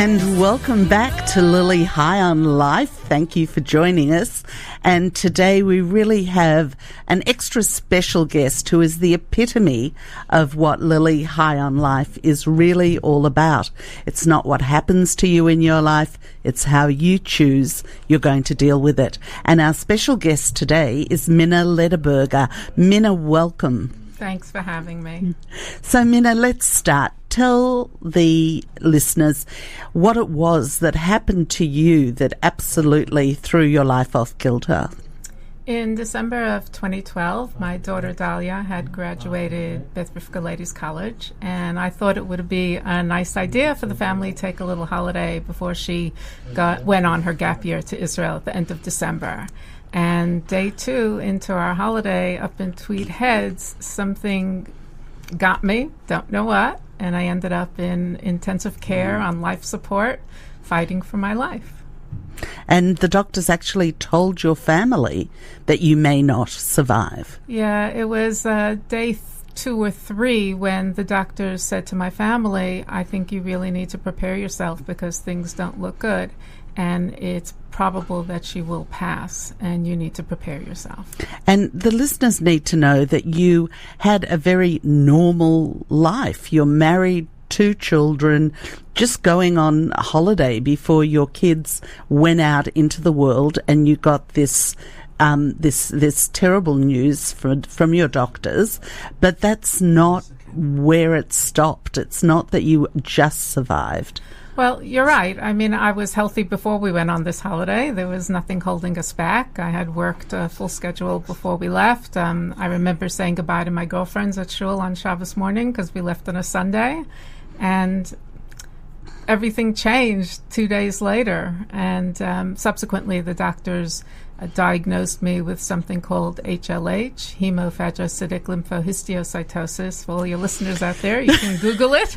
And welcome back to Lily High on Life. Thank you for joining us. And today we really have an extra special guest who is the epitome of what Lily High on Life is really all about. It's not what happens to you in your life, it's how you choose you're going to deal with it. And our special guest today is Minna Lederberger. Minna, welcome. Thanks for having me. So, Minna, let's start. Tell the listeners what it was that happened to you that absolutely threw your life off kilter. In December of 2012, my daughter Dahlia had graduated Beth Rivka Ladies College, and I thought it would be a nice idea for the family to take a little holiday before she went on her gap year to Israel at the end of December. And day 2 into our holiday up in Tweed Heads, something got me, don't know what, and I ended up in intensive care on life support, fighting for my life. And the doctors actually told your family that you may not survive. Yeah, it was day 2 or 3 when the doctors said to my family, I think you really need to prepare yourself because things don't look good. And it's probable that she will pass, and you need to prepare yourself. And the listeners need to know that you had a very normal life. You're married, 2 children, just going on a holiday before your kids went out into the world, and you got this this terrible news from your doctors. But that's not where it stopped. It's not that you just survived. Well, you're right. I mean, I was healthy before we went on this holiday. There was nothing holding us back. I had worked a full schedule before we left. I remember saying goodbye to my girlfriends at shul on Shabbos morning because we left on a Sunday. And everything changed 2 days later. And subsequently, the doctors diagnosed me with something called HLH, hemophagocytic lymphohistiocytosis. For all your listeners out there, you can Google it.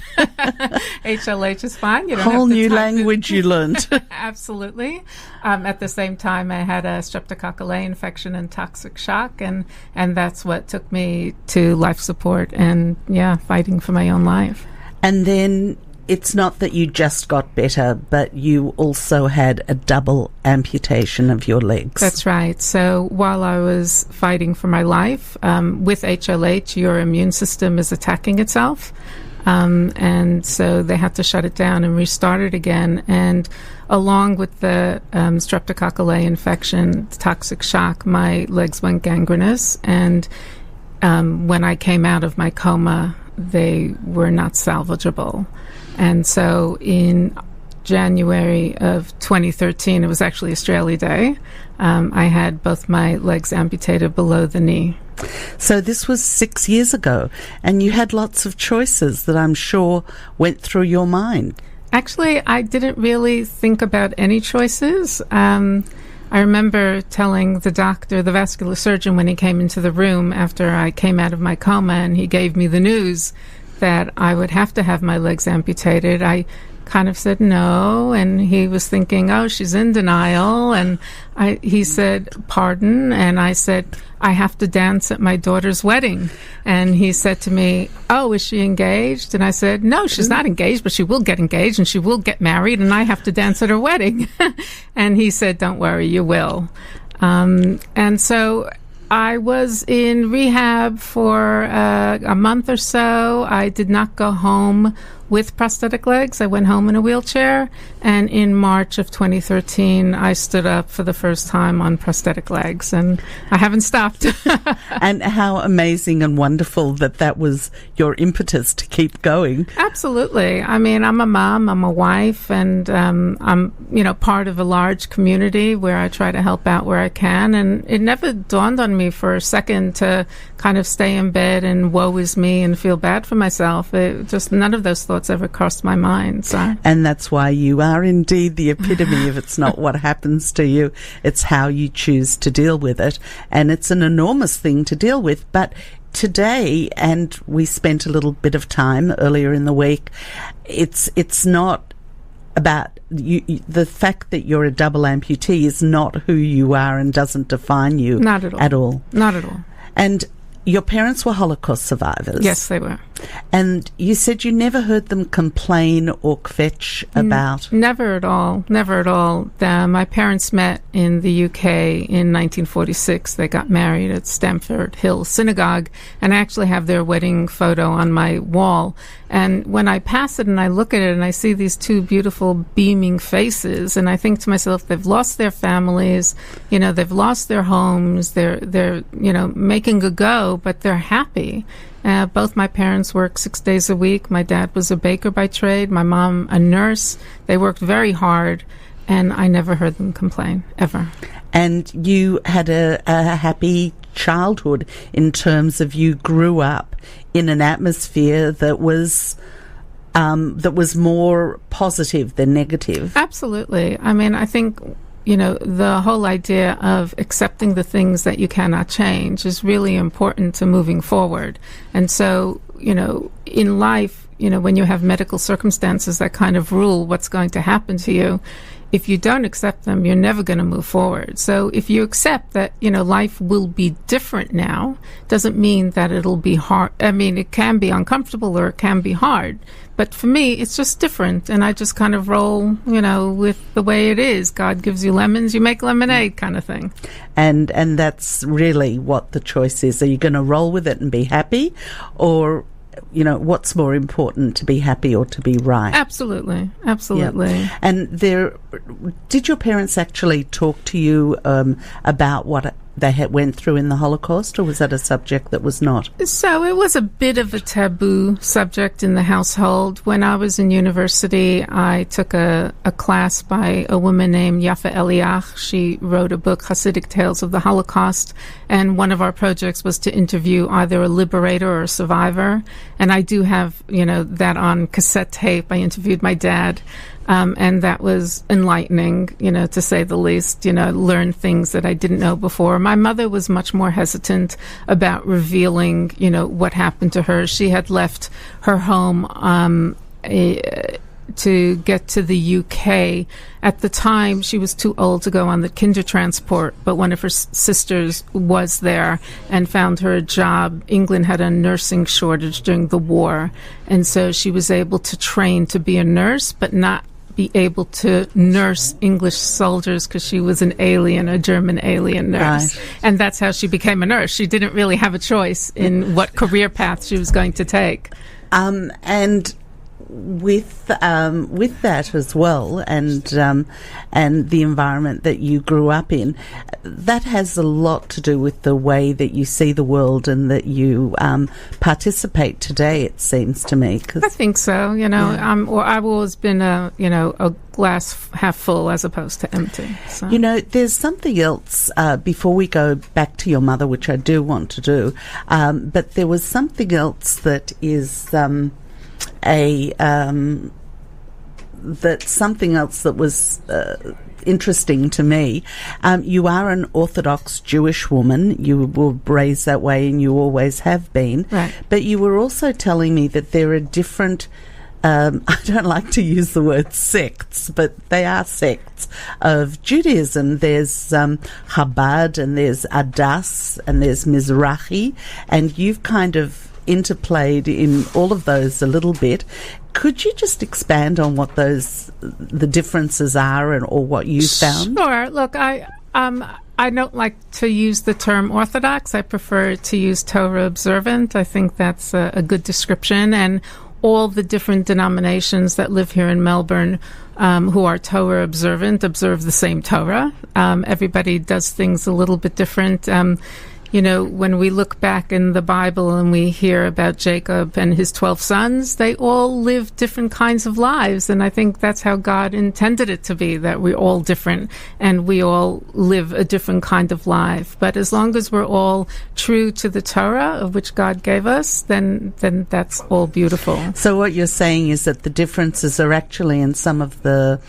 HLH is fine. You don't Whole have to new type language you learned. Absolutely. At the same time, I had a streptococcal A infection and toxic shock, and that's what took me to life support and, fighting for my own life. And then it's not that you just got better, but you also had a double amputation of your legs. That's right. So while I was fighting for my life, with HLH, your immune system is attacking itself. And so they had to shut it down and restart it again. And along with the streptococcal A infection, toxic shock, my legs went gangrenous. And when I came out of my coma, they were not salvageable. And so in January of 2013, it was actually Australia Day, I had both my legs amputated below the knee. So this was 6 years ago, and you had lots of choices that I'm sure went through your mind. Actually, I didn't really think about any choices. I remember telling the doctor, the vascular surgeon, when he came into the room after I came out of my coma and he gave me the news that I would have to have my legs amputated, I kind of said no, and he was thinking, oh, she's in denial, and he said, pardon, and I said, I have to dance at my daughter's wedding, and he said to me, oh, is she engaged? And I said, no, she's not engaged, but she will get engaged, and she will get married, and I have to dance at her wedding. And he said, don't worry, you will. And so I was in rehab for a month or so. I did not go home with prosthetic legs. I went home in a wheelchair, and in March of 2013, I stood up for the first time on prosthetic legs, and I haven't stopped. And how amazing and wonderful that was your impetus to keep going. Absolutely. I mean, I'm a mom, I'm a wife, and I'm, part of a large community where I try to help out where I can, and it never dawned on me for a second to kind of stay in bed and woe is me and feel bad for myself. None of those thoughts ever crossed my mind. So. And that's why you are indeed the epitome of it's not what happens to you, it's how you choose to deal with it. And it's an enormous thing to deal with. But today, and we spent a little bit of time earlier in the week, it's not about you. The fact that you're a double amputee is not who you are and doesn't define you. Not at all. At all. Not at all. And your parents were Holocaust survivors. Yes, they were. And you said you never heard them complain or kvetch about... Never at all. Never at all. My parents met in the UK in 1946. They got married at Stamford Hill Synagogue, and I actually have their wedding photo on my wall. And when I pass it and I look at it and I see these two beautiful beaming faces, and I think to myself, they've lost their families, they've lost their homes, they're making a go, but they're happy. Both my parents worked 6 days a week. My dad was a baker by trade, my mom a nurse. They worked very hard, and I never heard them complain, ever. And you had a happy childhood in terms of you grew up in an atmosphere that was more positive than negative. Absolutely. I mean, I think the whole idea of accepting the things that you cannot change is really important to moving forward. And so, in life, when you have medical circumstances that kind of rule what's going to happen to you, if you don't accept them, you're never going to move forward. So if you accept that, life will be different now, doesn't mean that it'll be hard. I mean, it can be uncomfortable or it can be hard. But for me, it's just different. And I just kind of roll, with the way it is. God gives you lemons, you make lemonade kind of thing. And that's really what the choice is. Are you going to roll with it and be happy? Or what's more important, to be happy or to be right? Absolutely. Yep. And did your parents actually talk to you about what they went through in the Holocaust, or was that a subject that was not? So it was a bit of a taboo subject in the household. When I was in university, I took a class by a woman named Yafa Eliach. She wrote a book, Hasidic Tales of the Holocaust, and one of our projects was to interview either a liberator or a survivor. And I do have, that on cassette tape. I interviewed my dad. And that was enlightening, to say the least, learn things that I didn't know before. My mother was much more hesitant about revealing, what happened to her. She had left her home to get to the UK. At the time, she was too old to go on the kinder transport, but one of her sisters was there and found her a job. England had a nursing shortage during the war, and so she was able to train to be a nurse, but not be able to nurse English soldiers because she was an alien, a German alien nurse. Right. And that's how she became a nurse. She didn't really have a choice in what career path she was going to take. And with that as well, and the environment that you grew up in, that has a lot to do with the way that you see the world and that you participate today. It seems to me. I think so. I've always been a glass half full as opposed to empty. So. There's something else before we go back to your mother, which I do want to do. But there was something else that is. Something else that was interesting to me. You are an Orthodox Jewish woman. You were raised that way and you always have been. Right. But you were also telling me that there are different, I don't like to use the word sects, but they are sects of Judaism. There's Chabad and there's Adas and there's Mizrahi, and you've kind of interplayed in all of those a little bit. Could you just expand on what the differences are or what you found? Sure. Look, I don't like to use the term Orthodox. I prefer to use Torah observant. I think that's a good description. And all the different denominations that live here in Melbourne who are Torah observant observe the same Torah. Everybody does things a little bit different. When we look back in the Bible and we hear about Jacob and his 12 sons, they all live different kinds of lives. And I think that's how God intended it to be, that we're all different and we all live a different kind of life. But as long as we're all true to the Torah of which God gave us, then that's all beautiful. So what you're saying is that the differences are actually in some of the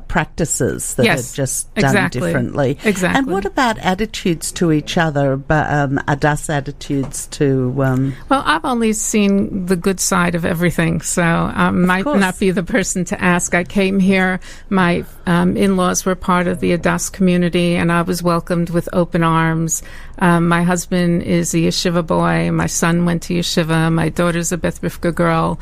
practices that are just done differently. Exactly. And what about attitudes to each other? Adas attitudes to... Well, I've only seen the good side of everything, so I might not be the person to ask. I came here, my in-laws were part of the Adas community, and I was welcomed with open arms. My husband is a yeshiva boy. My son went to yeshiva. My daughter's a Beth Rivka girl.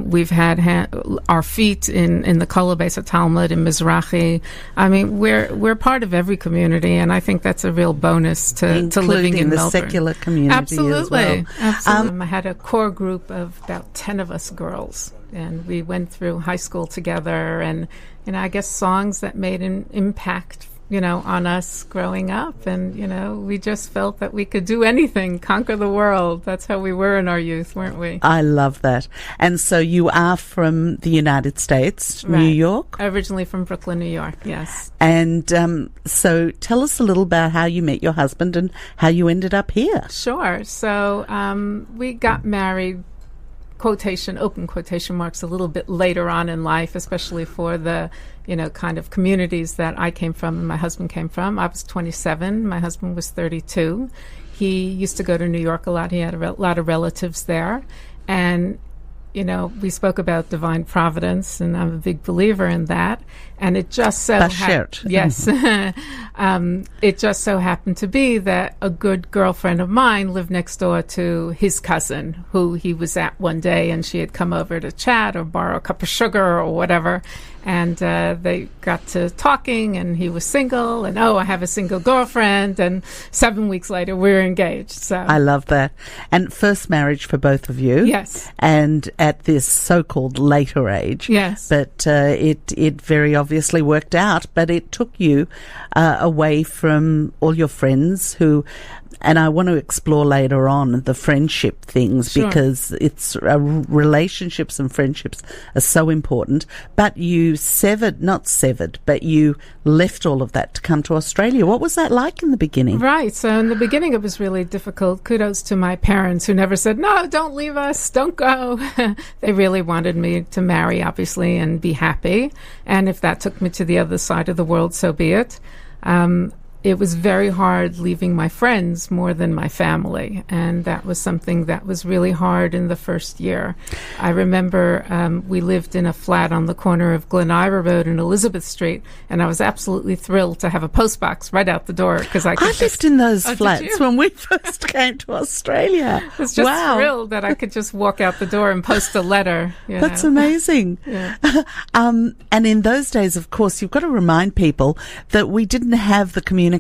We've had our feet in the Kol Beis Talmud in Mizrahi. I mean, we're part of every community, and I think that's a real bonus to living in the Melbourne. Secular community Absolutely. as well. Absolutely. I had a core group of about 10 of us girls, and we went through high school together, and I guess songs that made an impact on us growing up. And, we just felt that we could do anything, conquer the world. That's how we were in our youth, weren't we? I love that. And so you are from the United States, Right. New York? Originally from Brooklyn, New York, yes. And so tell us a little about how you met your husband and how you ended up here. Sure. So we got married, open quotation marks, a little bit later on in life, especially for the kind of communities that I came from and my husband came from. I was 27. My husband was 32. He used to go to New York a lot. He had a lot of relatives there. And, we spoke about divine providence, and I'm a big believer in that. And it just so yes, it just so happened to be that a good girlfriend of mine lived next door to his cousin, who he was at one day, and she had come over to chat or borrow a cup of sugar or whatever. And they got to talking, and he was single, and I have a single girlfriend, and 7 weeks later we were engaged. So I love that. And first marriage for both of you. Yes. And at this so-called later age. Yes. But it very obviously worked out, but it took you away from all your friends who... And I want to explore later on the friendship things, Sure. because it's relationships and friendships are so important. But you but you left all of that to come to Australia. What was that like in the beginning? Right. So in the beginning, it was really difficult. Kudos to my parents, who never said, no, don't leave us, don't go. They really wanted me to marry, obviously, and be happy. And if that took me to the other side of the world, so be it. It was very hard leaving my friends more than my family, and that was something that was really hard in the first year. I remember we lived in a flat on the corner of Glen Ira Road and Elizabeth Street, and I was absolutely thrilled to have a postbox right out the door, because I lived in those flats when we first came to Australia. I was just thrilled that I could just walk out the door and post a letter. That's amazing. Yeah. And in those days, of course, you've got to remind people that we didn't have the communications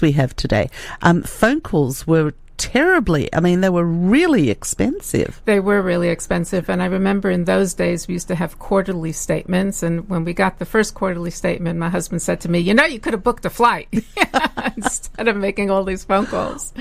we have today. Phone calls were they were really expensive. They were really expensive. And I remember in those days we used to have quarterly statements. And when we got the first quarterly statement, my husband said to me, you could have booked a flight instead of making all these phone calls.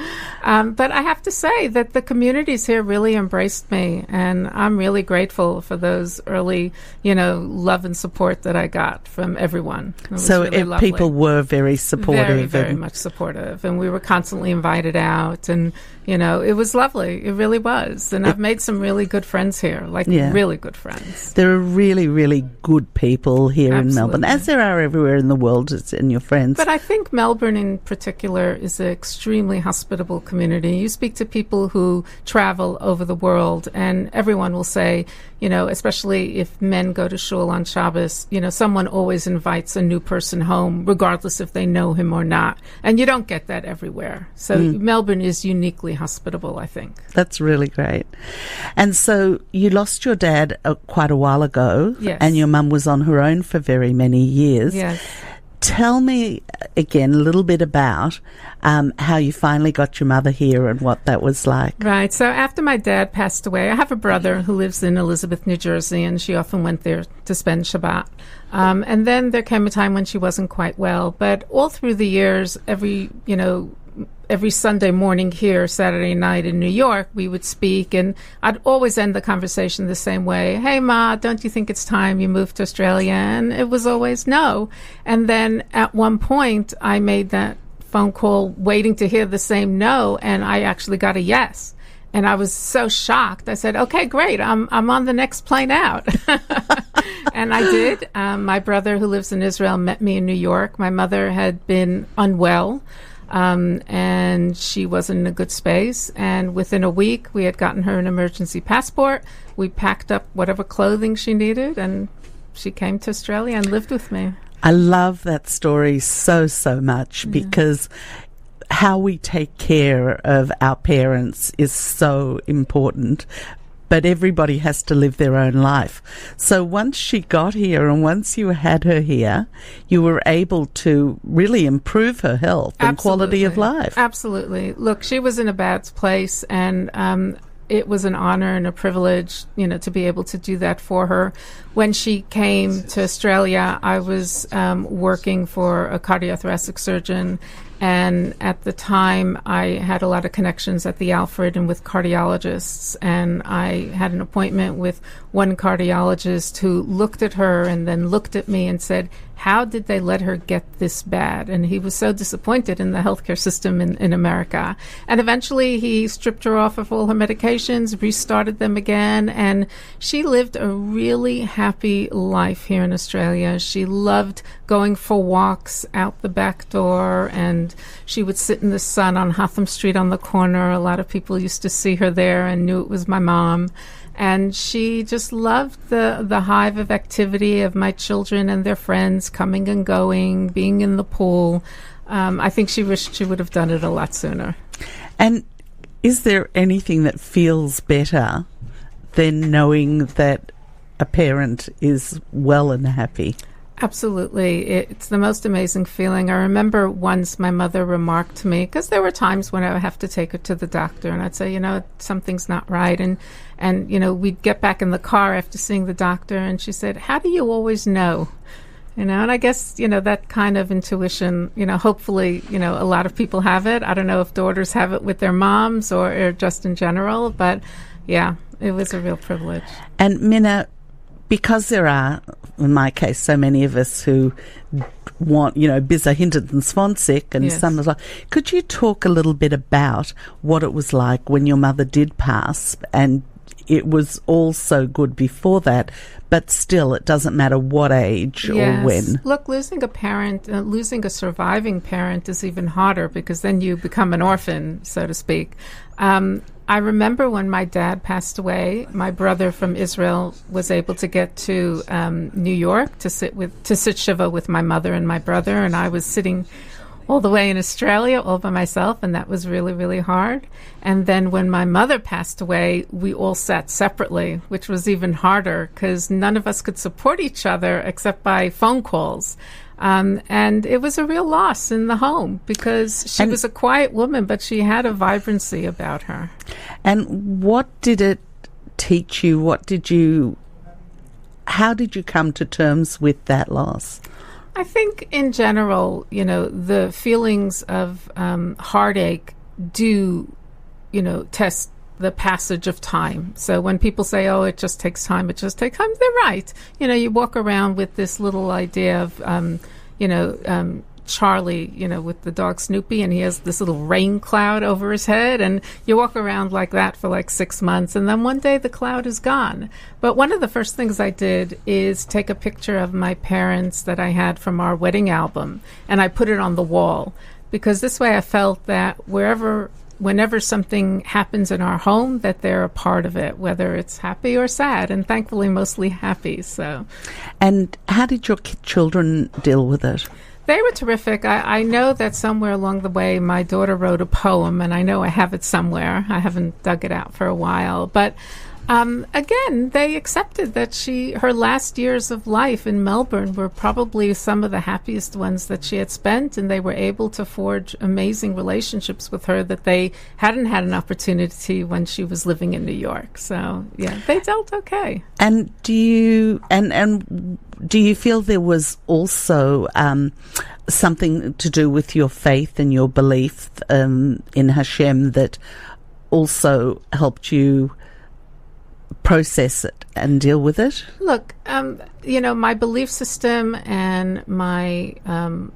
But I have to say that the communities here really embraced me. And I'm really grateful for those early, love and support that I got from everyone. So really people were very supportive. Very, very much supportive. And we were constantly invited out. And it was lovely. It really was. And I've made some really good friends here, really good friends. There are really, really good people here Absolutely. in Melbourne, as there are everywhere in the world, in your friends. But I think Melbourne in particular is an extremely hospitable community. You speak to people who travel over the world, and everyone will say, especially if men go to shul on Shabbos, someone always invites a new person home, regardless if they know him or not. And you don't get that everywhere. So Melbourne is uniquely hospitable, I think. That's really great. And so you lost your dad quite a while ago. Yes. And your mum was on her own for very many years. Yes. Tell me again a little bit about how you finally got your mother here and what that was like. Right. So after my dad passed away, I have a brother who lives in Elizabeth, New Jersey, and she often went there to spend Shabbat. And then there came a time when she wasn't quite well. But all through the years, every Sunday morning here, Saturday night in New York, we would speak, and I'd always end the conversation the same way. Hey, Ma, don't you think it's time you moved to Australia? And it was always no. And then at one point, I made that phone call waiting to hear the same no, and I actually got a yes. And I was so shocked. I said, okay, great. I'm on the next plane out. And I did. My brother, who lives in Israel, met me in New York. My mother had been unwell. And she wasn't in a good space. And within a week, we had gotten her an emergency passport. We packed up whatever clothing she needed, and she came to Australia and lived with me. I love that story so much because how we take care of our parents is so important. But everybody has to live their own life. So once she got here and once you had her here, you were able to really improve her health and quality of life. Absolutely. Look, she was in a bad place, and it was an honor and a privilege, to be able to do that for her. When she came to Australia, I was working for a cardiothoracic surgeon, and at the time, I had a lot of connections at the Alfred and with cardiologists, and I had an appointment with one cardiologist who looked at her and then looked at me and said, "How did they let her get this bad?" And he was so disappointed in the healthcare system in America. And eventually he stripped her off of all her medications, restarted them again, and she lived a really happy life here in Australia. She loved going for walks out the back door, and she would sit in the sun on Hotham Street on the corner. A lot of people used to see her there and knew it was my mom. And she just loved the hive of activity of my children and their friends coming and going, being in the pool. I think she wished she would have done it a lot sooner. And is there anything that feels better than knowing that a parent is well and happy? Absolutely. It's the most amazing feeling. I remember once my mother remarked to me, because there were times when I would have to take her to the doctor, and I'd say, something's not right. And we'd get back in the car after seeing the doctor, and she said, "How do you always know?" And I guess, that kind of intuition, hopefully, a lot of people have it. I don't know if daughters have it with their moms or just in general, but yeah, it was a real privilege. And Minna, because there are, in my case, so many of us who want, bisa hinted and swansik, and yes. some as well. Could you talk a little bit about what it was like when your mother did pass, and it was all so good before that, but still it doesn't matter what age yes. or when. Look, losing a parent, losing a surviving parent is even harder, because then you become an orphan, so to speak. I remember when my dad passed away, my brother from Israel was able to get to New York to sit Shiva with my mother and my brother, and I was sitting all the way in Australia all by myself, and that was really, really hard. And then when my mother passed away, we all sat separately, which was even harder because none of us could support each other except by phone calls. And it was a real loss in the home because she was a quiet woman, but she had a vibrancy about her. And what did it teach you? How did you come to terms with that loss? I think in general, the feelings of heartache do, test the passage of time. So when people say, "Oh, it just takes time," they're right. You walk around with this little idea of, Charlie, with the dog Snoopy, and he has this little rain cloud over his head, and you walk around like that for like 6 months, and then one day the cloud is gone. But one of the first things I did is take a picture of my parents that I had from our wedding album, and I put it on the wall, because this way I felt that whenever something happens in our home, that they're a part of it, whether it's happy or sad, and thankfully mostly happy. So, and how did your children deal with it? They were terrific. I know that somewhere along the way my daughter wrote a poem, and I know I have it somewhere. I haven't dug it out for a while. But again, they accepted that her last years of life in Melbourne were probably some of the happiest ones that she had spent, and they were able to forge amazing relationships with her that they hadn't had an opportunity when she was living in New York. So, yeah, they dealt okay. And do you feel there was also something to do with your faith and your belief in Hashem that also helped you process it and deal with it? Look, my belief system and my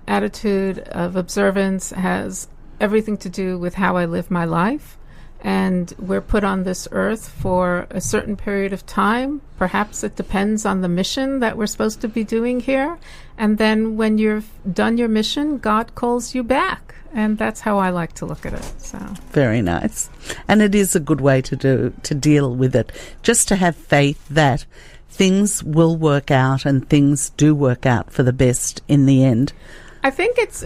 attitude of observance has everything to do with how I live my life. And we're put on this earth for a certain period of time. Perhaps it depends on the mission that we're supposed to be doing here. And then when you've done your mission, God calls you back. And that's how I like to look at it. So very nice. And it is a good way to deal with it. Just to have faith that things will work out and things do work out for the best in the end. I think it's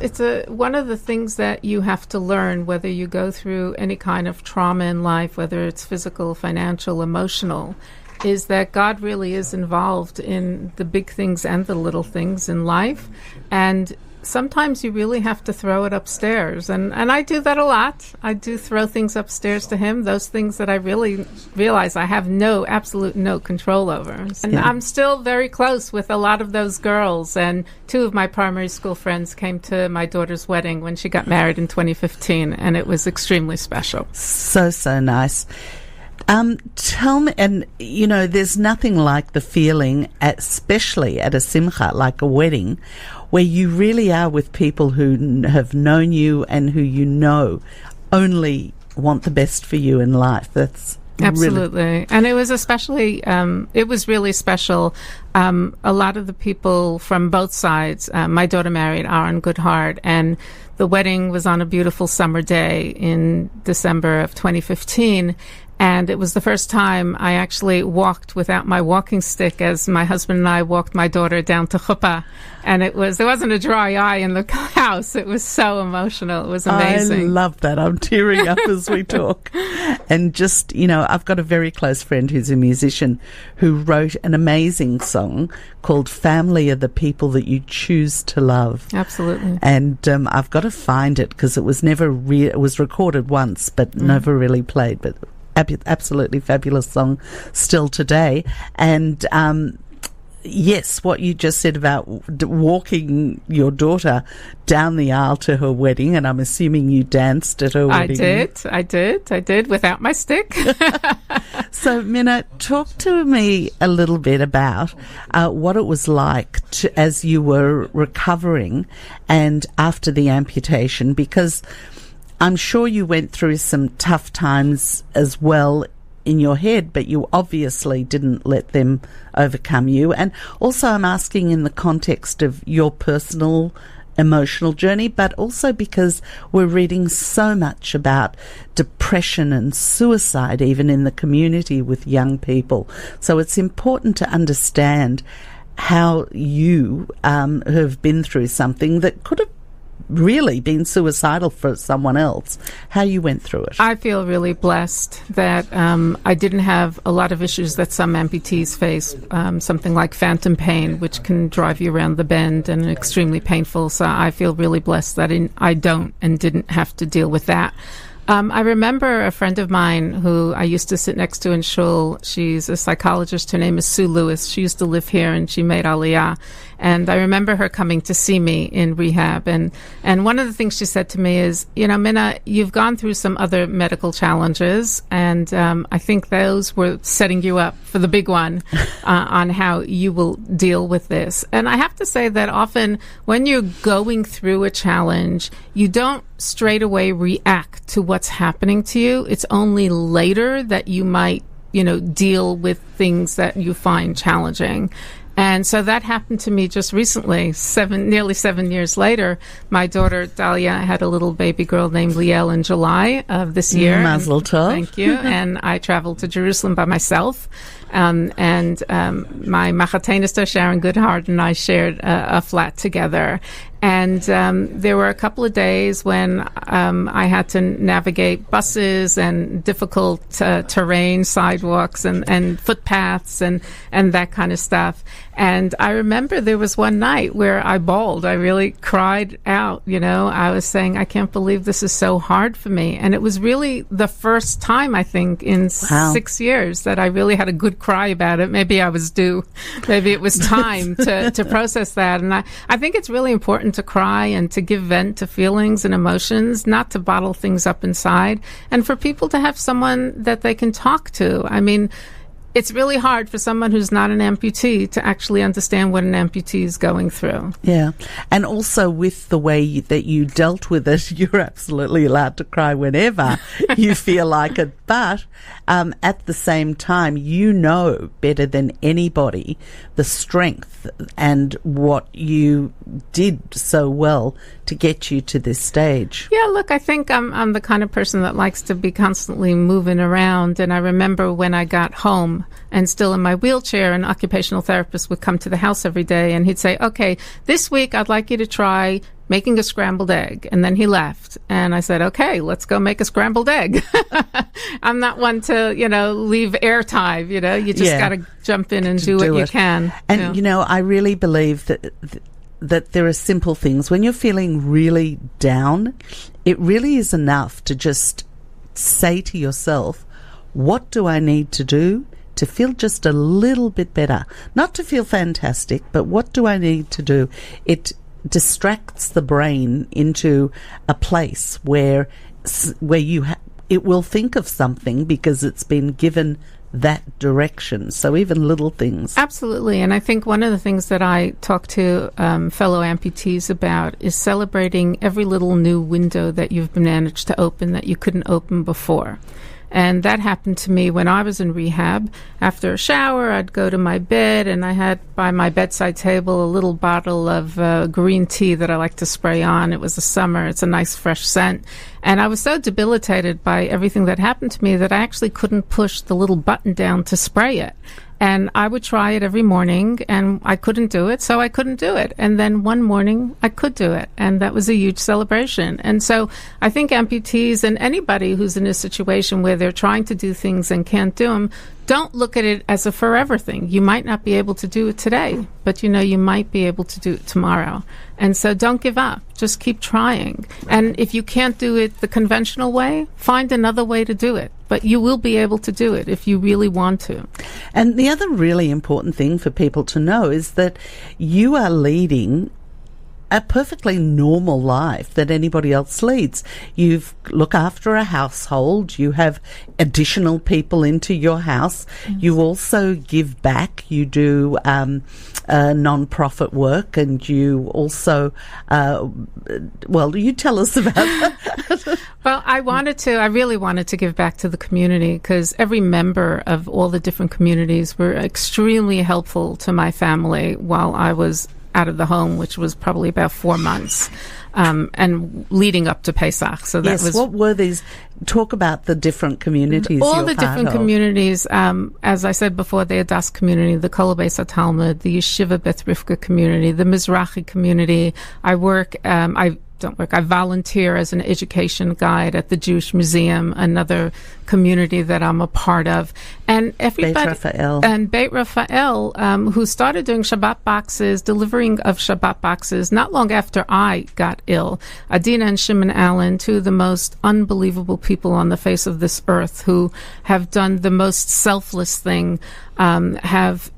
one of the things that you have to learn, whether you go through any kind of trauma in life, whether it's physical, financial, emotional, is that God really is involved in the big things and the little things in life. And sometimes you really have to throw it upstairs. And I do that a lot. I do throw things upstairs to him, those things that I really realize I have absolute no control over. And I'm still very close with a lot of those girls. And 2 of my primary school friends came to my daughter's wedding when she got married in 2015. And it was extremely special. So nice. Tell me, and there's nothing like the feeling, especially at a simcha, like a wedding, where you really are with people who have known you and who only want the best for you in life. That's absolutely really. And it was especially, it was really special. A lot of the people from both sides, my daughter married Aaron Goodhart, and the wedding was on a beautiful summer day in December of 2015. And it was the first time I actually walked without my walking stick as my husband and I walked my daughter down to chuppah. And there wasn't a dry eye in the house. It was so emotional. It was amazing. I love that. I'm tearing up as we talk. And just, I've got a very close friend who's a musician who wrote an amazing song called Family Are the People That You Choose to Love. Absolutely. And I've got to find it because it was it was recorded once but never really played. But absolutely fabulous song still today. And yes, what you just said about walking your daughter down the aisle to her wedding, and I'm assuming you danced at her wedding. I did without my stick. So Minna, talk to me a little bit about what it was like as you were recovering and after the amputation, because I'm sure you went through some tough times as well in your head, but you obviously didn't let them overcome you. And also I'm asking in the context of your personal emotional journey, but also because we're reading so much about depression and suicide even in the community with young people. So it's important to understand how you have been through something that could have really been suicidal for someone else, how you went through it. I feel really blessed that I didn't have a lot of issues that some amputees face, something like phantom pain, which can drive you around the bend and extremely painful. So I feel really blessed that I don't and didn't have to deal with that. I remember a friend of mine who I used to sit next to in shul. She's a psychologist. Her name is Sue Lewis. She used to live here and she made Aliyah. And I remember her coming to see me in rehab. And one of the things she said to me is, Minna, you've gone through some other medical challenges. And I think those were setting you up for the big one on how you will deal with this. And I have to say that often when you're going through a challenge, you don't straight away react to what's happening to you. It's only later that you might, deal with things that you find challenging. And so that happened to me just recently, nearly 7 years later. My daughter, Dahlia, had a little baby girl named Liel in July of this year. Mazel tov. Thank you. And I traveled to Jerusalem by myself. My machateinista, Sharon Goodhart, and I shared a flat together. And there were a couple of days when I had to navigate buses and difficult terrain, sidewalks and footpaths and that kind of stuff. And I remember there was one night where I bawled. I really cried out, I was saying, I can't believe this is so hard for me. And it was really the first time, I think, in 6 years that I really had a good cry about it. Maybe I was due. Maybe it was time to process that. And I think it's really important to cry and to give vent to feelings and emotions, not to bottle things up inside, and for people to have someone that they can talk to. I mean, it's really hard for someone who's not an amputee to actually understand what an amputee is going through. Yeah. And also with the way that you dealt with it, you're absolutely allowed to cry whenever you feel like it. But at the same time, better than anybody the strength and what you did so well to get you to this stage. Yeah, look, I think I'm the kind of person that likes to be constantly moving around. And I remember when I got home and still in my wheelchair, an occupational therapist would come to the house every day and he'd say, okay, this week I'd like you to try making a scrambled egg. And then he left. And I said, okay, let's go make a scrambled egg. I'm not one to, leave airtime, you just got to jump in and do what you can. And, I really believe that there are simple things. When you're feeling really down, it really is enough to just say to yourself, what do I need to do to feel just a little bit better? Not to feel fantastic, but what do I need to do? It distracts the brain into a place where it will think of something because it's been given that direction. So even little things. Absolutely. And I think one of the things that I talk to fellow amputees about is celebrating every little new window that you've managed to open that you couldn't open before. And that happened to me when I was in rehab. After a shower, I'd go to my bed, and I had by my bedside table a little bottle of green tea that I like to spray on. It was the summer. It's a nice, fresh scent. And I was so debilitated by everything that happened to me that I actually couldn't push the little button down to spray it. And I would try it every morning, and I couldn't do it, so I couldn't do it. And then one morning, I could do it, and that was a huge celebration. And so I think amputees and anybody who's in a situation where they're trying to do things and can't do them, don't look at it as a forever thing. You might not be able to do it today, but you might be able to do it tomorrow. And so don't give up. Just keep trying. And if you can't do it the conventional way, find another way to do it. But you will be able to do it if you really want to. And the other really important thing for people to know is that you are leading a perfectly normal life that anybody else leads. You look after a household. You have additional people into your house. Mm-hmm. You also give back. You do non-profit work, and you also, you tell us about that. Well, I really wanted to give back to the community because every member of all the different communities were extremely helpful to my family while I was out of the home, which was probably about 4 months, and leading up to Pesach. So that was. What were these? Talk about the different communities. All the different communities. As I said before, the Adas community, the Kol Beis HaTalmud, the Yeshiva Beth Rivka community, the Mizrahi community. I volunteer as an education guide at the Jewish Museum, another community that I'm a part of. And everybody, Beit Raphael, who started doing Shabbat boxes, delivering of Shabbat boxes, not long after I got ill. Adina and Shimon Allen, two of the most unbelievable people on the face of this earth, who have done the most selfless thing, have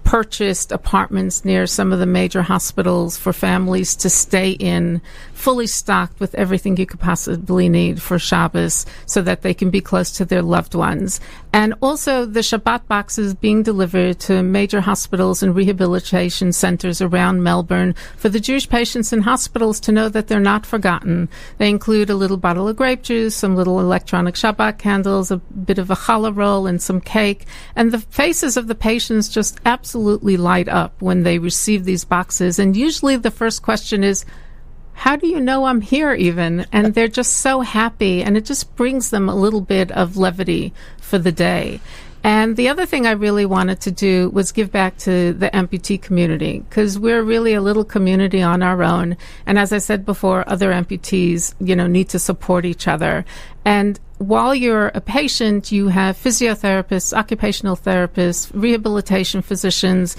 purchased apartments near some of the major hospitals for families to stay in, fully stocked with everything you could possibly need for Shabbos so that they can be close to their loved ones. And also the Shabbat boxes being delivered to major hospitals and rehabilitation centers around Melbourne for the Jewish patients in hospitals to know that they're not forgotten. They include a little bottle of grape juice, some little electronic Shabbat candles, a bit of a challah roll, and some cake. And the faces of the patients just absolutely light up when they receive these boxes. And usually the first question is, how do you know I'm here even? And they're just so happy, and it just brings them a little bit of levity for the day. And the other thing I really wanted to do was give back to the amputee community, because we're really a little community on our own. And as I said before, other amputees, need to support each other. And while you're a patient, you have physiotherapists, occupational therapists, rehabilitation physicians,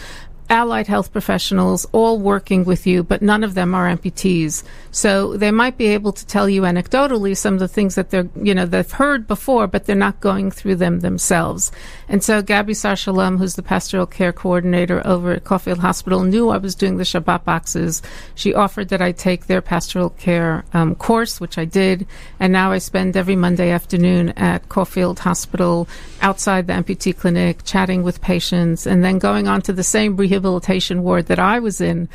allied health professionals all working with you, but none of them are amputees. So they might be able to tell you anecdotally some of the things that they've heard before, but they're not going through them themselves. And so Gabby Sar Shalom, who's the pastoral care coordinator over at Caulfield Hospital, knew I was doing the Shabbat boxes. She offered that I take their pastoral care course, which I did. And now I spend every Monday afternoon at Caulfield Hospital outside the amputee clinic, chatting with patients, and then going on to the same rehabilitation ward that I was in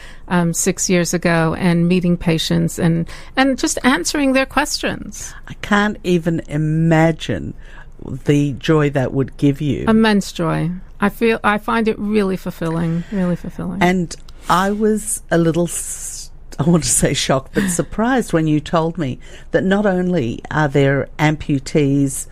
6 years ago and meeting patients and just answering their questions. I can't even imagine the joy that would give you. Immense joy. I find it really fulfilling, really fulfilling. And I was a little, I want to say shocked, but surprised when you told me that not only are there amputees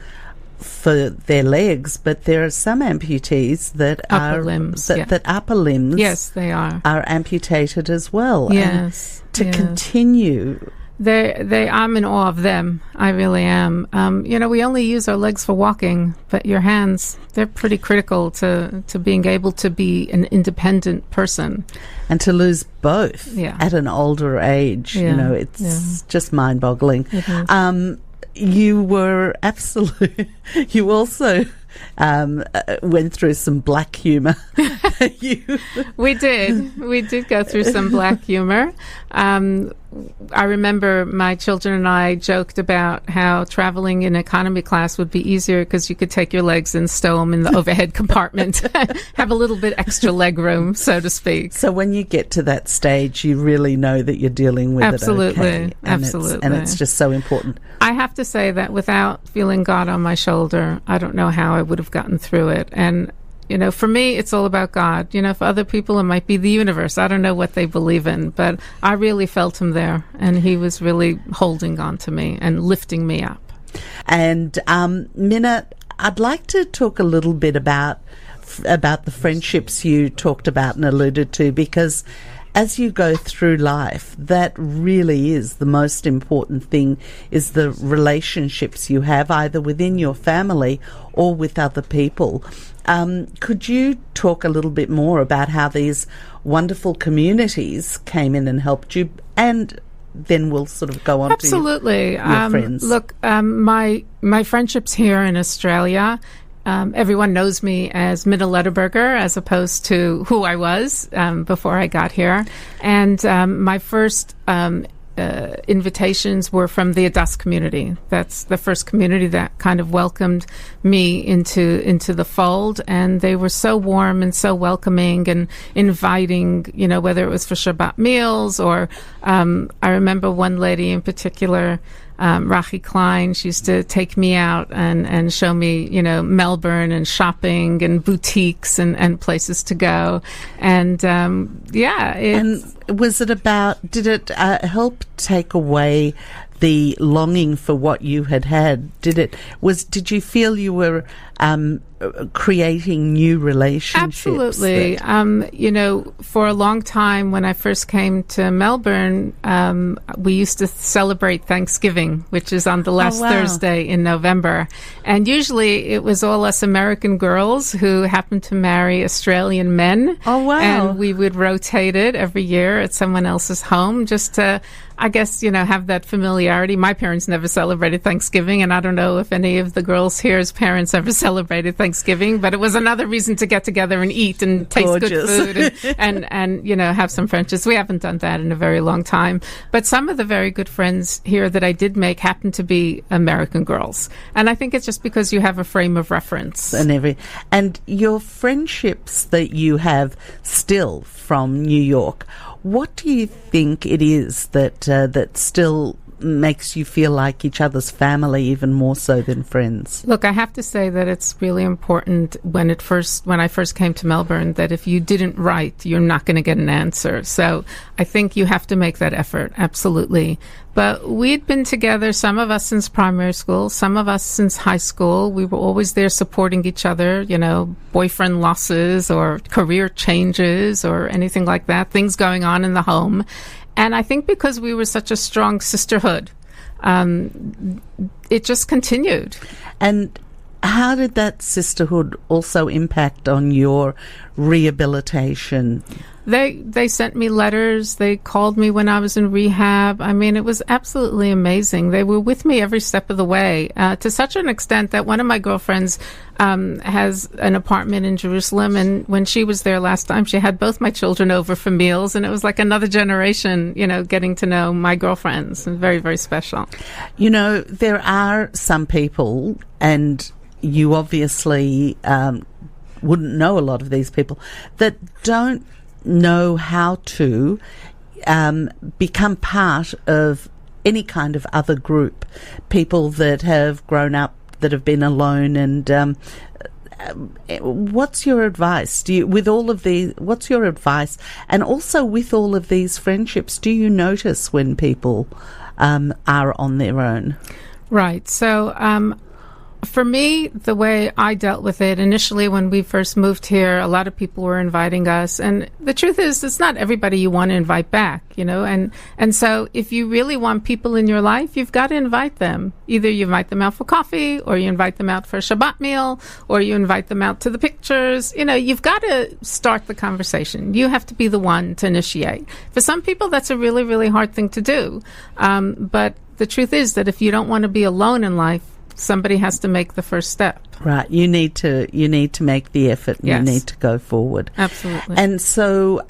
for their legs, but there are some amputees that upper limbs, that upper limbs, yes, they are amputated as well. Yes, and to continue. I'm in awe of them. I really am. We only use our legs for walking, but your hands, they're pretty critical to being able to be an independent person. And to lose both at an older age, it's just mind-boggling. You were you also went through some black humor. We did go through some black humor. I remember my children and I joked about how traveling in economy class would be easier because you could take your legs and stow them in the overhead compartment, have a little bit extra leg room, so to speak. So when you get to that stage, you really know that you're dealing with it okay. Absolutely. And it's just so important. I have to say that without feeling God on my shoulder, I don't know how I would have gotten through it. And for me, it's all about God. For other people, it might be the universe. I don't know what they believe in, but I really felt him there, and he was really holding on to me and lifting me up. And Minna, I'd like to talk a little bit about the friendships you talked about and alluded to, because as you go through life, that really is the most important thing, is the relationships you have either within your family or with other people. Could you talk a little bit more about how these wonderful communities came in and helped you? And then we'll sort of go on to your friends. Look, my friendships here in Australia, everyone knows me as Minna Lederberger as opposed to who I was before I got here. And my first invitations were from the Adas community. That's the first community that kind of welcomed me into the fold, and they were so warm and so welcoming and inviting, whether it was for Shabbat meals or I remember one lady in particular, Rachi Klein, she used to take me out and show me, Melbourne and shopping and boutiques and places to go. And, and was it did it help take away the longing for what you had? Did you feel you were creating new relationships? Absolutely. For a long time when I first came to Melbourne, we used to celebrate Thanksgiving, which is on the last Thursday in November. And usually it was all us American girls who happened to marry Australian men. Oh, wow. And we would rotate it every year at someone else's home just to, I guess, have that familiarity. My parents never celebrated Thanksgiving, and I don't know if any of the girls here's parents ever celebrated Thanksgiving, but it was another reason to get together and eat and taste good food and have some friendships. We haven't done that in a very long time. But some of the very good friends here that I did make happen to be American girls. And I think it's just because you have a frame of reference. And your friendships that you have still from New York, what do you think it is that still makes you feel like each other's family even more so than friends? Look, I have to say that it's really important when I first came to Melbourne that if you didn't write, you're not going to get an answer. So I think you have to make that effort, absolutely. But we'd been together, some of us since primary school, some of us since high school. We were always there supporting each other, boyfriend losses or career changes or anything like that, things going on in the home. And I think because we were such a strong sisterhood, it just continued. And how did that sisterhood also impact on your rehabilitation? They sent me letters. They called me when I was in rehab. I mean, it was absolutely amazing. They were with me every step of the way, to such an extent that one of my girlfriends has an apartment in Jerusalem, and when she was there last time, she had both my children over for meals, and it was like another generation, getting to know my girlfriends. And very, very special. There are some people, and you obviously wouldn't know a lot of these people, that don't know how to become part of any kind of other group. People that have grown up, that have been alone, and what's your advice? What's your advice? And also with all of these friendships, do you notice when people are on their own? Right. So For me, the way I dealt with it, initially when we first moved here, a lot of people were inviting us. And the truth is, it's not everybody you want to invite back, And so if you really want people in your life, you've got to invite them. Either you invite them out for coffee, or you invite them out for a Shabbat meal, or you invite them out to the pictures. You've got to start the conversation. You have to be the one to initiate. For some people, that's a really, really hard thing to do. But the truth is that if you don't want to be alone in life, somebody has to make the first step. Right. You need to make the effort, and Yes. you need to go forward. Absolutely. And so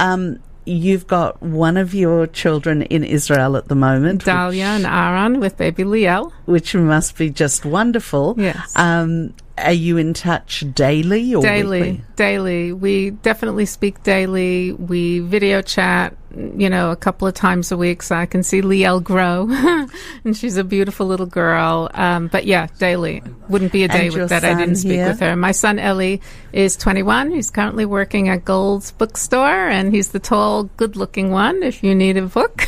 you've got one of your children in Israel at the moment. Dahlia and Aaron with baby Liel. Which must be just wonderful. Yes. Are you in touch daily or weekly? Daily. We definitely speak daily. We video chat, a couple of times a week, so I can see Liel grow. And she's a beautiful little girl. But yeah, daily. Wouldn't be a day that I didn't speak with her. My son Ellie is 21. He's currently working at Gold's bookstore, and he's the tall, good-looking one. If you need a book,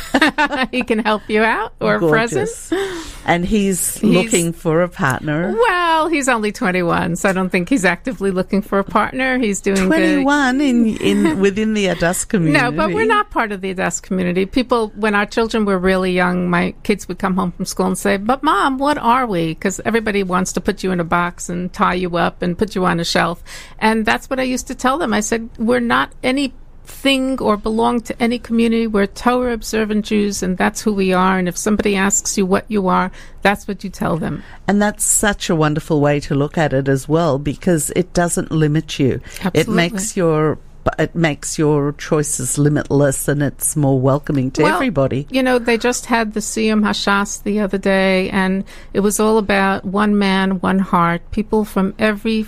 he can help you out, or Gorgeous. a present. And he's looking for a partner. Well, he's only 21, so I don't think he's actively looking for a partner. He's doing 21 in within the Adas community. No, but we're not part of the Adas community. People, when our children were really young, my kids would come home from school and say, "But Mom, what are we?" Because everybody wants to put you in a box and tie you up and put you on a shelf. And that's what I used to tell them. I said, we're not any thing or belong to any community. We're Torah observant Jews, and that's who we are. And if somebody asks you what you are, that's what you tell them. And that's such a wonderful way to look at it as well, because it doesn't limit you. Absolutely. It makes your choices limitless, and it's more welcoming to everybody. They just had the Siyum Hashas the other day, and it was all about one man, one heart. People from every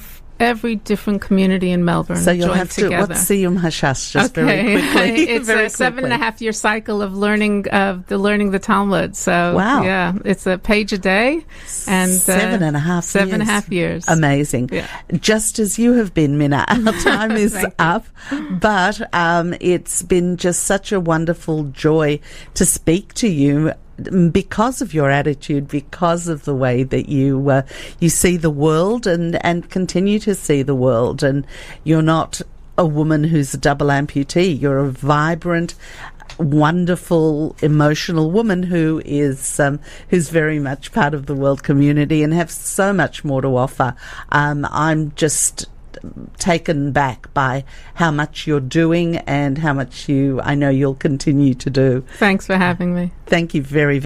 different community in Melbourne. So you'll joined have to, together. what's Siyum Hashas, just very quickly? It's very a 7.5-year cycle of learning the Talmud. So wow. Yeah, it's a page a day, and 7.5 years. Amazing. Yeah. Just as you have been, Minna. Our time is up, but it's been just such a wonderful joy to speak to you, because of your attitude, because of the way that you see the world and continue to see the world. And you're not a woman who's a double amputee. You're a vibrant, wonderful, emotional woman who's very much part of the world community and have so much more to offer. I'm just taken back by how much you're doing and how much I know you'll continue to do. Thanks for having me. Thank you very